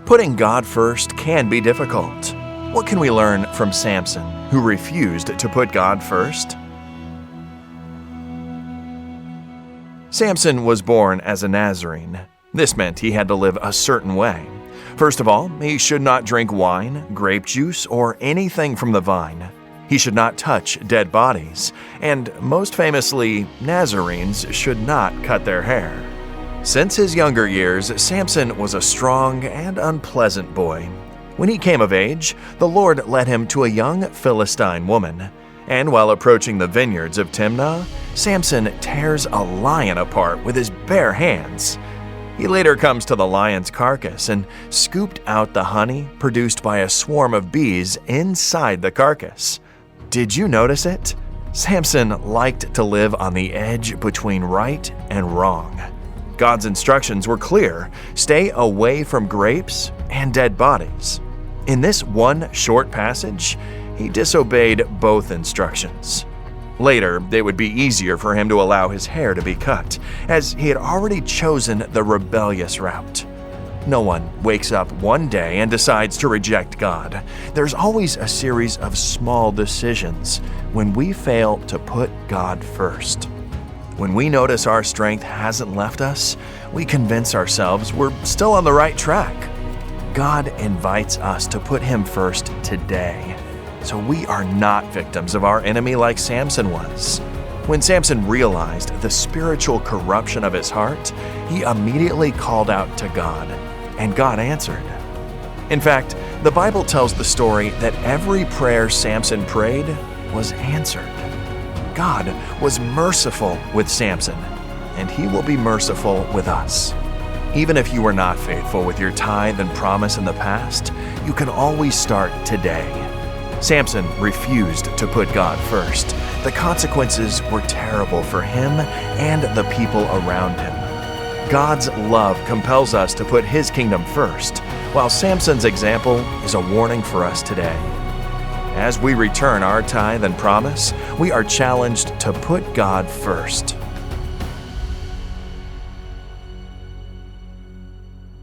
Putting God first can be difficult. What can we learn from Samson, who refused to put God first? Samson was born as a Nazarene. This meant he had to live a certain way. First of all, he should not drink wine, grape juice, or anything from the vine. He should not touch dead bodies, and most famously, Nazarenes should not cut their hair. Since his younger years, Samson was a strong and unpleasant boy. When he came of age, the Lord led him to a young Philistine woman, and while approaching the vineyards of Timnah, Samson tears a lion apart with his bare hands. He later comes to the lion's carcass and scooped out the honey produced by a swarm of bees inside the carcass. Did you notice it? Samson liked to live on the edge between right and wrong. God's instructions were clear: stay away from grapes and dead bodies. In this one short passage, he disobeyed both instructions. Later, it would be easier for him to allow his hair to be cut, as he had already chosen the rebellious route. No one wakes up one day and decides to reject God. There's always a series of small decisions when we fail to put God first. When we notice our strength hasn't left us, we convince ourselves we're still on the right track. God invites us to put Him first today, so we are not victims of our enemy like Samson was. When Samson realized the spiritual corruption of his heart, he immediately called out to God, and God answered. In fact, the Bible tells the story that every prayer Samson prayed was answered. God was merciful with Samson, and He will be merciful with us. Even if you were not faithful with your tithe and promise in the past, you can always start today. Samson refused to put God first. The consequences were terrible for him and the people around him. God's love compels us to put His kingdom first, while Samson's example is a warning for us today. As we return our tithe and promise, we are challenged to put God first.